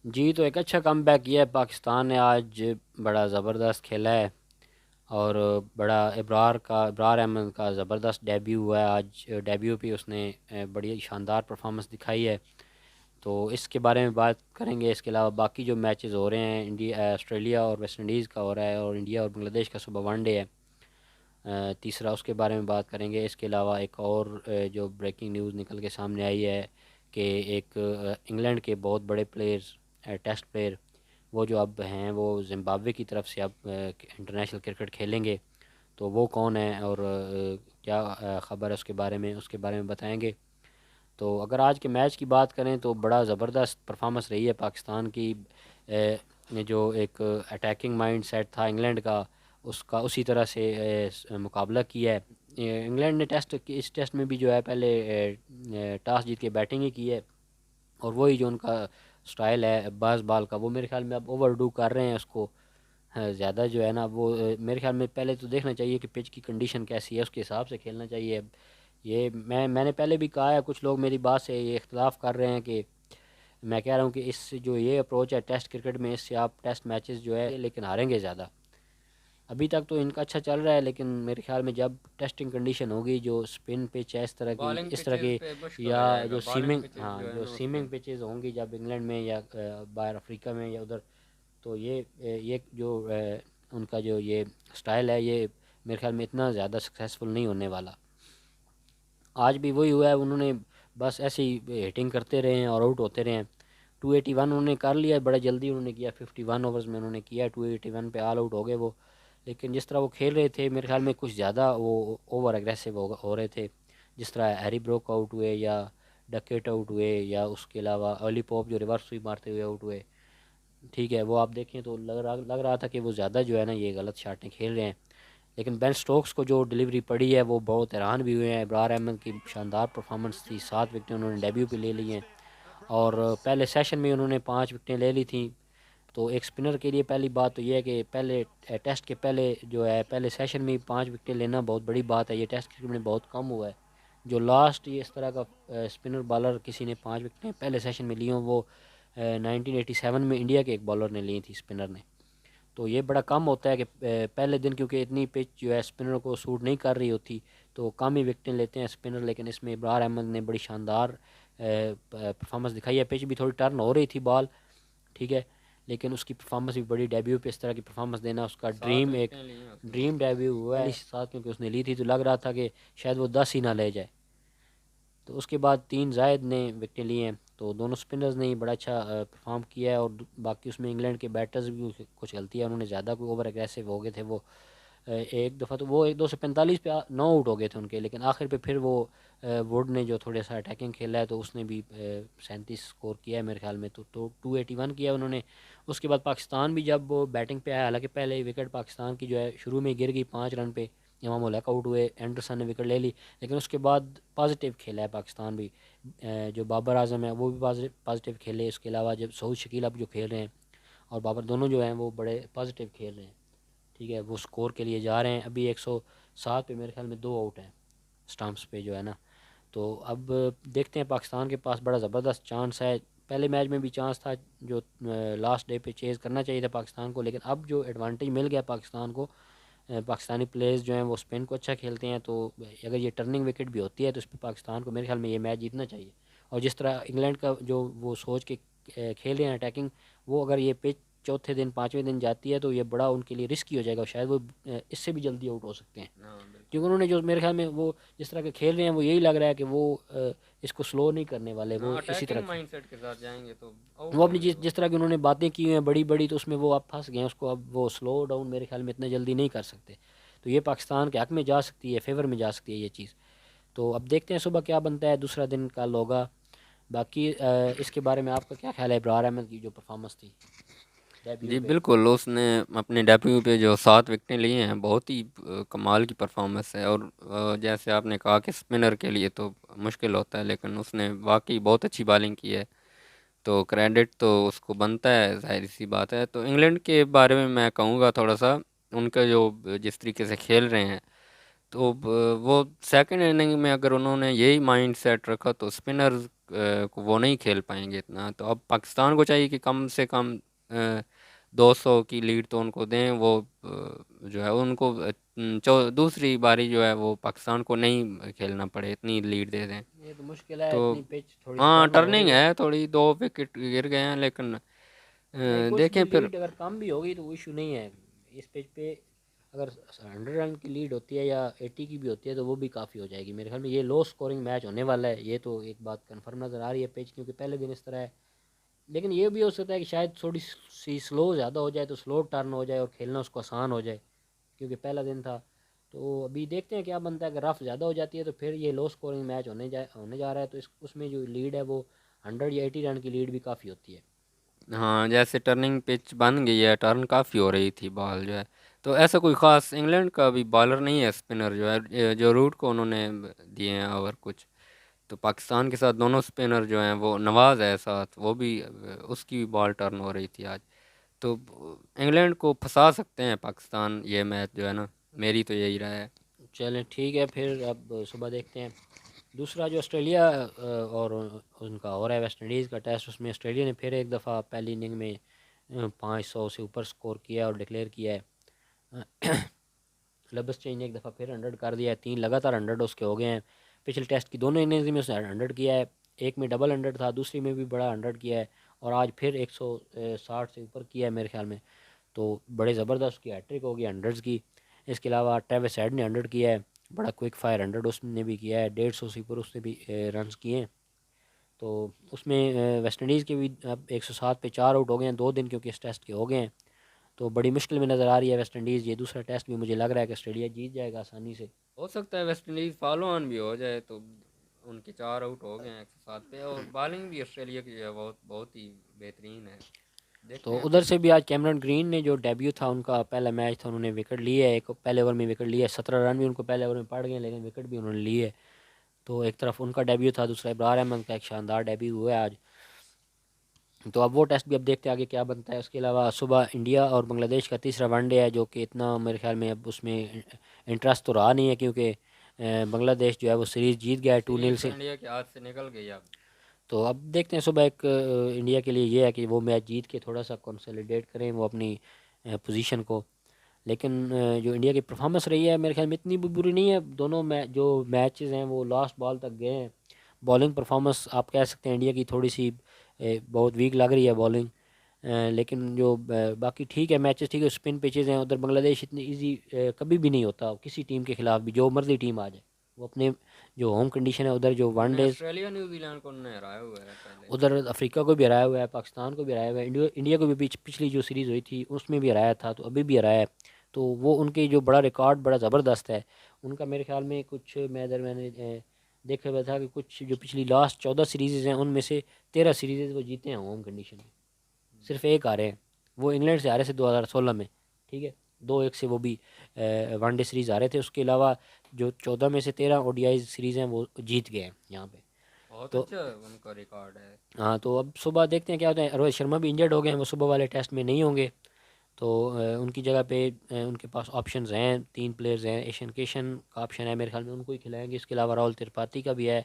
जी, तो एक अच्छा कमबैक किया है पाकिस्तान ने आज। बड़ा ज़बरदस्त खेला है। और बड़ा इब्रार अहमद का ज़बरदस्त डेब्यू हुआ है आज। डेब्यू पे उसने बड़ी शानदार परफॉर्मेंस दिखाई है। तो इसके बारे में बात करेंगे। इसके अलावा बाकी जो मैचेस हो रहे हैं, इंडिया ऑस्ट्रेलिया और वेस्ट इंडीज़ का हो रहा है, और इंडिया और बांग्लादेश का सुबह वनडे है तीसरा, उसके बारे में बात करेंगे। इसके अलावा एक और जो ब्रेकिंग न्यूज़ निकल के सामने आई है कि एक इंग्लैंड के बहुत बड़े प्लेयर्स, टेस्ट प्लेयर, वो जो अब हैं वो जिम्बाब्वे की तरफ से अब इंटरनेशनल क्रिकेट खेलेंगे। तो वो कौन है और क्या ख़बर है उसके बारे में बताएंगे। तो अगर आज के मैच की बात करें तो बड़ा ज़बरदस्त परफॉर्मेंस रही है पाकिस्तान की। जो एक अटैकिंग माइंड सेट था इंग्लैंड का, उसका उसी तरह से मुकाबला किया है। इंग्लैंड ने इस टेस्ट में भी जो है पहले टॉस जीत के बैटिंग ही की है। और वही जो उनका स्टाइल है बाज बाल का, वो मेरे ख्याल में अब ओवरडू कर रहे हैं उसको। ज़्यादा जो है ना वो मेरे ख्याल में पहले तो देखना चाहिए कि पिच की कंडीशन कैसी है, उसके हिसाब से खेलना चाहिए। ये मैंने पहले भी कहा है, कुछ लोग मेरी बात से ये इख्तलाफ कर रहे हैं कि मैं कह रहा हूँ कि इस जो ये अप्रोच है टेस्ट क्रिकेट में, इससे आप टेस्ट मैचेस जो है लेकिन हारेंगे ज़्यादा। अभी तक तो इनका अच्छा चल रहा है, लेकिन मेरे ख्याल में जब टेस्टिंग कंडीशन होगी, जो स्पिन पिच है बॉलिंग इस तरह पिचेस की, पे मुश्किल या हो जाएगा, जो बॉलिंग सीमिंग, पिचेस हाँ जो है जो ना उस पे। सीमिंग पिचेस होंगी जब इंग्लैंड में या बाहर अफ्रीका में या उधर, तो ये जो उनका जो ये स्टाइल है, ये मेरे ख्याल में इतना ज़्यादा सक्सेसफुल नहीं होने वाला। आज भी वही हुआ है, उन्होंने बस ऐसे ही हिटिंग करते रहे हैं और आउट होते रहे हैं। 281 उन्होंने कर लिया है, बड़ा जल्दी उन्होंने किया, 51 ओवर्स में उन्होंने किया, 281 पे ऑल आउट हो गए वो। लेकिन जिस तरह वो खेल रहे थे, मेरे ख्याल में कुछ ज़्यादा वो ओवर एग्रेसिव हो रहे थे। जिस तरह हैरी ब्रोक आउट हुए, या डकेट आउट हुए, या उसके अलावा अर्ली पॉप जो रिवर्स स्वीप मारते हुए आउट हुए। ठीक है, वो आप देखें तो लग रहा था कि वो ज़्यादा जो है ना ये गलत शाटें खेल रहे हैं। लेकिन बेन स्टोक्स को जो डिलीवरी पड़ी है वो बहुत हैरान भी हुए हैं। इब्रार अहमद की शानदार परफॉर्मेंस थी, 7 विकेटें उन्होंने डेब्यू पे ले ली हैं। और पहले सेशन में उन्होंने 5 विकेटें ले ली थी। तो एक स्पिनर के लिए पहली बात तो ये है कि पहले टेस्ट के पहले जो है पहले सेशन में ही 5 विकेटें लेना बहुत बड़ी बात है। ये टेस्ट क्रिकेट में बहुत कम हुआ है। जो लास्ट ये इस तरह का स्पिनर बॉलर किसी ने 5 विकेटें पहले सेशन में ली हों, वो 1987 में इंडिया के एक बॉलर ने ली थी, स्पिनर ने। तो ये बड़ा कम होता है कि पहले दिन, क्योंकि इतनी पिच जो है स्पिनर को सूट नहीं कर रही होती, तो कम ही विकेटें लेते हैं स्पिनर। लेकिन इसमें इब्रार अहमद ने बड़ी शानदार परफॉर्मेंस दिखाई है। पिच भी थोड़ी टर्न हो रही थी बॉल, ठीक है, लेकिन उसकी परफॉर्मेंस भी बड़ी। डेब्यू पे इस तरह की परफॉर्मेंस देना उसका सात एक विकेटें ली हैं उसने। ड्रीम डेब्यू हुआ है साथ, क्योंकि उसने ली थी तो लग रहा था कि शायद वो 10 ही ना ले जाए। तो उसके बाद 3 जायद ने विकेटें ली हैं। तो दोनों स्पिनर्स ने ही बड़ा अच्छा परफॉर्म किया है। और बाकी उसमें इंग्लैंड के बैटर्स भी कुछ गलतियाँ, उन्होंने ज़्यादा कोई ओवर एग्रेसिव हो गए थे वो। एक दफ़ा तो वो 245 पे 9 आउट हो गए थे उनके, लेकिन आखिर पे फिर वो वुड ने जो थोड़ा सा अटैकिंग खेला है तो उसने भी 37 स्कोर किया है मेरे ख्याल में। तो 281 किया उन्होंने। उसके बाद पाकिस्तान भी जब वो बैटिंग पे आया, हालांकि पहले विकेट पाकिस्तान की जो है शुरू में गिर गई 5 रन पे, इमाम उल हक आउट हुए, एंडरसन ने विकेट ले ली। लेकिन उसके बाद पॉजिटिव खेला है पाकिस्तान भी। जो बाबर आजम है वो भी पॉजिटिव खेले। इसके अलावा जब सऊद शकील अब जो खेल रहे हैं और बाबर, दोनों जो हैं वो बड़े पॉजिटिव खेल रहे हैं। ठीक है, वो स्कोर के लिए जा रहे हैं। अभी 107 पे मेरे ख्याल में 2 आउट हैं स्टम्प्स पे जो है ना। तो अब देखते हैं, पाकिस्तान के पास बड़ा ज़बरदस्त चांस है। पहले मैच में भी चांस था, जो लास्ट डे पे चेज़ करना चाहिए था पाकिस्तान को, लेकिन अब जो एडवांटेज मिल गया पाकिस्तान को, पाकिस्तानी प्लेयर्स जो हैं वो स्पिन को अच्छा खेलते हैं। तो अगर ये टर्निंग विकेट भी होती है तो इस पर पाकिस्तान को मेरे ख्याल में ये मैच जीतना चाहिए। और जिस तरह इंग्लैंड का जो वो सोच के खेल रहे हैं अटैकिंग, वो अगर ये पिच चौथे दिन 5वें दिन जाती है तो ये बड़ा उनके लिए रिस्की हो जाएगा। शायद वो इससे भी जल्दी आउट हो सकते हैं। हाँ बिल्कुल। क्योंकि उन्होंने जो मेरे ख्याल में वो जिस तरह के खेल रहे हैं, वो यही लग रहा है कि वो इसको स्लो नहीं करने वाले, हाँ वो इसी तरह अटैकिंग की। माइंडसेट के साथ जाएंगे तो आउट वो अपनी होंगे वो। जिस तरह की उन्होंने बातें की हुई हैं बड़ी बड़ी, तो उसमें वो अब फंस गए हैं, उसको अब वो स्लो डाउन मेरे ख्याल में इतने जल्दी नहीं कर सकते। तो ये पाकिस्तान के हक में जा सकती है, फेवर में जा सकती है ये चीज़। तो अब देखते हैं सुबह क्या बनता है, दूसरा दिन कल होगा। बाकी इसके बारे में आपका क्या ख्याल है, इब्रार अहमद की जो परफॉर्मेंस थी डेब्यू जी पे। बिल्कुल, उसने अपने डेब्यू पे जो 7 विकेटें ली हैं, बहुत ही कमाल की परफॉर्मेंस है। और जैसे आपने कहा कि स्पिनर के लिए तो मुश्किल होता है, लेकिन उसने वाकई बहुत अच्छी बॉलिंग की है। तो क्रेडिट तो उसको बनता है, ज़ाहिर सी बात है। तो इंग्लैंड के बारे में मैं कहूँगा थोड़ा सा, उनका जो जिस तरीके से खेल रहे हैं, तो वो सेकंड इनिंग में अगर उन्होंने यही माइंड सेट रखा तो स्पिनर्स को वो नहीं खेल पाएंगे इतना। तो अब पाकिस्तान को चाहिए कि कम से कम 200 की लीड तो उनको दें, वो जो है उनको दूसरी बारी जो है वो पाकिस्तान को नहीं खेलना पड़े, इतनी लीड दे दें। ये तो मुश्किल है, तो इतनी पिच थोड़ी सी हाँ, टर्न हो रही टर्निंग है। है थोड़ी, 2 विकेट गिर गए हैं, लेकिन नहीं, कुछ भी देखें फिर। लीड अगर कम भी होगी तो वो इशू नहीं है। इस पिच पे अगर 100 रन की लीड होती है या 80 की भी होती है तो वो भी काफ़ी हो जाएगी मेरे ख्याल में। ये लो स्कोरिंग मैच होने वाला है, ये तो एक बात कंफर्म नज़र आ रही है पिच, क्योंकि पहले दिन इस तरह है। लेकिन ये भी हो सकता है कि शायद थोड़ी सी स्लो ज़्यादा हो जाए तो स्लो टर्न हो जाए और खेलना उसको आसान हो जाए, क्योंकि पहला दिन था। तो अभी देखते हैं क्या बनता है। अगर रफ ज़्यादा हो जाती है तो फिर ये लो स्कोरिंग मैच होने जा रहा है, तो उसमें जो लीड है वो 100 या 80 रन की लीड भी काफ़ी होती है। हाँ, जैसे टर्निंग पिच बन गई है, टर्न काफ़ी हो रही थी बॉल जो है। तो ऐसा कोई ख़ास इंग्लैंड का भी बॉलर नहीं है, स्पिनर जो है जो रूट को उन्होंने दिए हैं ओवर कुछ। तो पाकिस्तान के साथ दोनों स्पिनर जो हैं, वो नवाज़ है साथ, वो भी उसकी भी बॉल टर्न हो रही थी आज। तो इंग्लैंड को फंसा सकते हैं पाकिस्तान ये मैच जो है ना, मेरी तो यही राय है। चलें ठीक है, फिर अब सुबह देखते हैं। दूसरा जो ऑस्ट्रेलिया और उनका हो रहा है वेस्ट इंडीज़ का टेस्ट, उसमें ऑस्ट्रेलिया ने फिर एक दफ़ा पहली इनिंग में 500 से ऊपर स्कोर किया और डिक्लेयर किया है। लबस्टे ने एक दफ़ा फिर 100 कर दिया है, 3 लगातार 100 उसके हो गए हैं। पिछले टेस्ट की दोनों इनिंग्स में उसने 100 किया है। एक में डबल 100 था, दूसरी में भी बड़ा 100 किया है, और आज फिर 160 से ऊपर किया है मेरे ख्याल में। तो बड़े ज़बरदस्त उसकी हैट्रिक होगी हंड्रेड्स की। इसके अलावा ट्रेविस हेड ने 100 किया है, बड़ा क्विक फायर 100 उसने भी किया है। 150 से ऊपर उसने भी रन्स किए हैं। तो उसमें वेस्ट इंडीज़ के भी अब 107 पे 4 आउट हो गए हैं 2 दिन, क्योंकि इस टेस्ट के हो गए हैं। तो बड़ी मुश्किल में नज़र आ रही है वेस्ट इंडीज़। ये दूसरा टेस्ट भी मुझे लग रहा है कि ऑस्ट्रेलिया जीत जाएगा आसानी से। हो सकता है वेस्ट इंडीज़ फॉलो ऑन भी हो जाए, तो उनके 4 आउट हो गए हैं 107 पे, और बॉलिंग भी ऑस्ट्रेलिया की जो है बहुत बहुत ही बेहतरीन है। देखते तो हैं उधर फिर। से भी आज कैमरन ग्रीन ने जो डेब्यू था, उनका पहला मैच था, उन्होंने विकेट लिए है। एक पहले ओवर में विकेट लिया है, 17 रन भी उनको पहले ओवर में पड़ गए, लेकिन विकेट भी उन्होंने लिए है। तो एक तरफ उनका डेब्यू था, दूसरा इब्रार अहमद का एक शानदार डेब्यू हुआ है आज। तो अब वो टेस्ट भी अब देखते हैं आगे क्या बनता है। उसके अलावा सुबह इंडिया और बांग्लादेश का तीसरा वनडे है, जो कि इतना मेरे ख्याल में अब उसमें इंटरेस्ट तो रहा नहीं है, क्योंकि बांग्लादेश जो है वो सीरीज़ जीत गया है 2-0 सीरीज तो से। इंडिया के हाथ से निकल गई अब। तो अब देखते हैं सुबह एक इंडिया के लिए ये है कि वो मैच जीत के थोड़ा सा कंसोलिडेट करें वो अपनी पोजीशन को। लेकिन जो इंडिया की परफॉर्मेंस रही है मेरे ख्याल में इतनी भी बुरी नहीं है। दोनों जो मैचेस हैं वो लास्ट बॉल तक गए हैं। बॉलिंग परफॉर्मेंस आप कह सकते हैं इंडिया की थोड़ी सी बहुत वीक लग रही है बॉलिंग। लेकिन जो बाकी ठीक है, मैचेस ठीक है। स्पिन पिचेस हैं उधर, बांग्लादेश इतनी इजी कभी भी नहीं होता किसी टीम के खिलाफ भी, जो मर्जी टीम आ जाए। वो अपने जो होम कंडीशन है उधर, जो उन्होंने वनडेज, ऑस्ट्रेलिया न्यूजीलैंड को उन्होंने हराया हुआ है पहले। उधर अफ्रीका को भी हराया हुआ है, पाकिस्तान को भी हराया हुआ है, इंडिया को भी पिछली जो सीरीज़ हुई थी उसमें भी हराया था, तो अभी भी हराया है। तो वो उनके जो बड़ा रिकॉर्ड बड़ा ज़बरदस्त है उनका। मेरे ख्याल में कुछ मैंने देखा हुआ था कि कुछ जो पिछली लास्ट 14 सीरीज़ हैं उनमें से 13 सीरीज़ वो जीते हैं होम कंडीशन में। सिर्फ एक हारे हैं, वो इंग्लैंड से हारे थे 2016 में। ठीक है, 2-1 से वो भी वनडे सीरीज़ हारे थे। उसके अलावा जो 14 में से 13 ओडीआई सीरीज़ हैं वो जीत गए हैं यहाँ पे। बहुत तो अच्छा उनका रिकॉर्ड है। हाँ, तो अब सुबह देखते हैं क्या होता है। रोहित शर्मा भी इंजर्ड हो गए हैं, वो सुबह वाले टेस्ट में नहीं होंगे। तो उनकी जगह पे उनके पास ऑप्शंस हैं, 3 प्लेयर्स हैं। ईशान किशन का ऑप्शन है मेरे ख्याल में, उनको ही खिलाएंगे। इसके अलावा राहुल त्रिपाठी का भी है,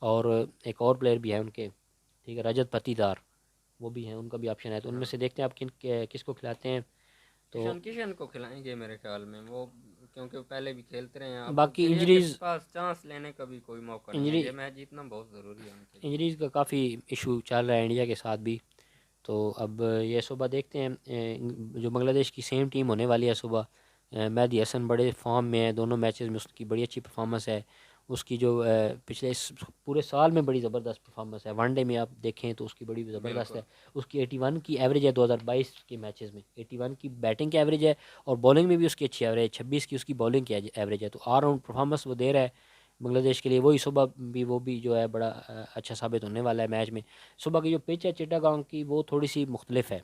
और एक और प्लेयर भी है उनके, ठीक है, रजत पाटीदार, वो भी हैं, उनका भी ऑप्शन है। तो उनमें हाँ, से देखते हैं आप किसको खिलाते हैं। तो ईशान किशन को खिलाएंगे मेरे ख्याल में वो, क्योंकि वो पहले भी खेलते रहे हैं। अब बाकी ऑस्ट्रेलिया के इंजरीज पास चांस लेने का भी कोई मौका नहीं है, इंजरी ये मैच जीतना बहुत ज़रूरी है उनके लिए। इंजरीज का काफ़ी इशू चल रहा है इंडिया के साथ भी। तो अब ये सुबह देखते हैं जो बांग्लादेश की सेम टीम होने वाली है सुबह। मेहदी हसन बड़े फॉर्म में है, दोनों मैचेस में उसकी बड़ी अच्छी परफॉर्मेंस है। उसकी जो पिछले इस पूरे साल में बड़ी ज़बरदस्त परफॉर्मेंस है, वनडे में आप देखें तो उसकी बड़ी ज़बरदस्त बिल्कुल। है। उसकी 81 की एवरेज है 2022 के मैचेस में, 81 की बैटिंग की एवरेज है, और बॉलिंग में भी उसकी अच्छी एवरेज है, 26 की उसकी बॉलिंग की एवरेज है। तो ऑल राउंड परफॉर्मेंस वो दे रहा है बांग्लादेश के लिए। वही सुबह भी वो भी जो है बड़ा अच्छा साबित होने वाला है मैच में। सुबह की जो पिच है चिट्टागांव की, वो थोड़ी सी मुख्तलिफ है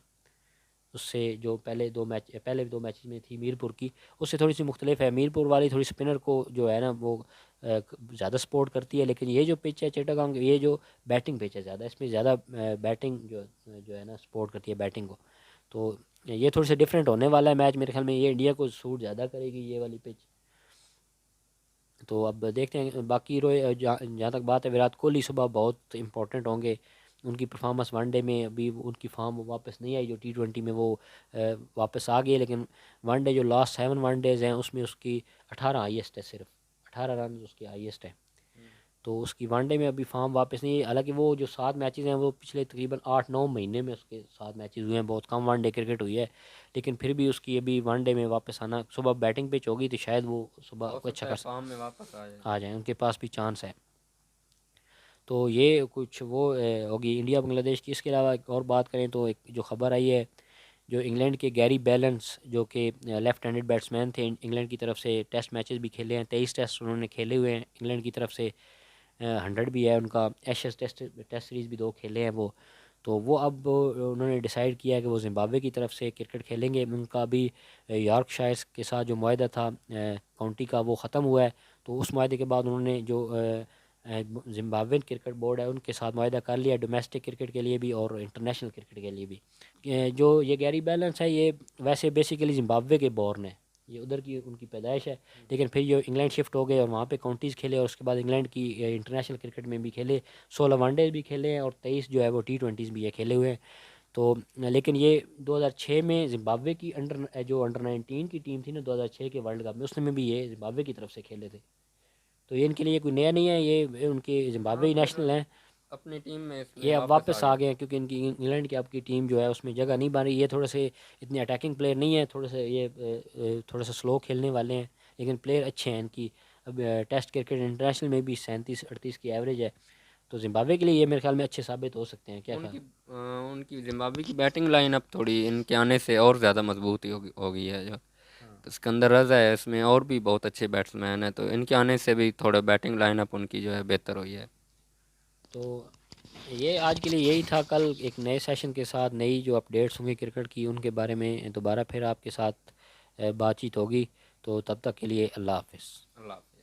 उससे, जो पहले दो मैचेस में थी मीरपुर की, उससे थोड़ी सी मुख्तलिफ है। मीरपुर वाली थोड़ी स्पिनर को जो है ना वो ज़्यादा सपोर्ट करती है, लेकिन ये जो पिच है चिट्टागांव की, ये जो बैटिंग पिच है ज़्यादा, इसमें ज़्यादा बैटिंग जो है ना सपोर्ट करती है बैटिंग को। तो ये थोड़ी सी डिफरेंट होने वाला है मैच मेरे ख्याल में। ये इंडिया को सूट ज़्यादा करेगी ये वाली पिच। तो अब देखते हैं बाकी जहाँ तक बात है, विराट कोहली सुबह बहुत इंपॉर्टेंट होंगे। उनकी परफॉर्मेंस वनडे में अभी उनकी फॉर्म वापस नहीं आई, जो T20 में वो वापस आ गए, लेकिन वनडे जो लास्ट 7 वनडेज हैं उसमें उसकी 18 हाईएस्ट है, सिर्फ 18 रन उसकी हाईएस्ट है। तो उसकी वनडे में अभी फॉर्म वापस नहीं है। हालांकि वो जो 7 मैचेस हैं वो पिछले तकरीबन 8-9 महीने में उसके 7 मैचेस हुए हैं, बहुत कम वनडे क्रिकेट हुई है, लेकिन फिर भी उसकी अभी वनडे में वापस आना, सुबह बैटिंग पिच होगी तो शायद वो सुबह हो को अच्छा सकता है कर फॉर्म में वापस आ जाए। आ जाए, उनके पास भी चांस है। तो ये कुछ वो होगी इंडिया बांग्लादेश की। इसके अलावा एक और बात करें तो एक जो खबर आई है, जो इंग्लैंड के गैरी बैलेंस, जो कि लेफ्ट हैंडेड बैट्समैन थे, इंग्लैंड की तरफ से टेस्ट मैचेस भी खेले हैं, 23 टेस्ट उन्होंने खेले हुए हैं इंग्लैंड की तरफ से। 100 भी है उनका, एशेस टेस्ट टेस्ट सीरीज़ भी 2 खेले हैं वो। तो वो अब उन्होंने डिसाइड किया है कि वो जिम्बाब्वे की तरफ से क्रिकेट खेलेंगे। उनका अभी यॉर्कशायर के साथ जो मुआहदा था काउंटी का, वो ख़त्म हुआ है। तो उस मुआहदे के बाद उन्होंने जो जिम्बाब्वेन क्रिकेट बोर्ड है उनके साथ मुआहदा कर लिया, डोमेस्टिक क्रिकेट के लिए भी और इंटरनेशनल क्रिकेट के लिए भी। जो ये गैरी बैलेंस है, ये वैसे बेसिकली जिम्बाब्वे के बॉर्न है, ये उधर की उनकी पैदाइश है, लेकिन फिर ये इंग्लैंड शिफ्ट हो गए और वहाँ पे काउंटीज़ खेले, और उसके बाद इंग्लैंड की इंटरनेशनल क्रिकेट में भी खेले। 16 वनडेज भी खेले हैं और 23 जो है वो T20s भी है खेले हुए हैं। तो लेकिन ये 2006 में जिम्बाब्वे की अंडर 19 की टीम थी ना, 2006 के वर्ल्ड कप में, उसमें भी ये जिम्बाब्वे की तरफ से खेले थे। तो ये इनके लिए कोई नया नहीं है, ये उनके हाँ जिम्बाब्वे ही फिर नेशनल हैं। अपनी टीम में इसमें ये अब वापस आ वापस आ गए। गए हैं क्योंकि इनकी इंग्लैंड की आपकी टीम जो है उसमें जगह नहीं बन रही। ये थोड़े से इतने अटैकिंग प्लेयर नहीं है, थोड़े से ये थोड़ा सा स्लो खेलने वाले हैं, लेकिन प्लेयर अच्छे हैं इनकी। अब टेस्ट क्रिकेट इंटरनेशनल में भी 37-38 की एवरेज है। तो जिम्बाब्वे के लिए ये मेरे ख्याल में अच्छे साबित हो सकते हैं, क्या ख्याल? उनकी जिम्बाब्वे की बैटिंग लाइनअप थोड़ी इनके आने से और ज़्यादा मजबूती हो गई है जो। हाँ। तो सिकंदर रज़ा है, इसमें और भी बहुत अच्छे बैट्समैन हैं, तो इनके आने से भी थोड़ा बैटिंग लाइनअप उनकी जो है बेहतर हुई है। तो ये आज के लिए यही था। कल एक नए सेशन के साथ नई जो अपडेट्स होंगी क्रिकेट की, उनके बारे में दोबारा फिर आपके साथ बातचीत होगी। तो तब तक के लिए अल्लाह हाफिज़। अल्लाह हाफ़िज़।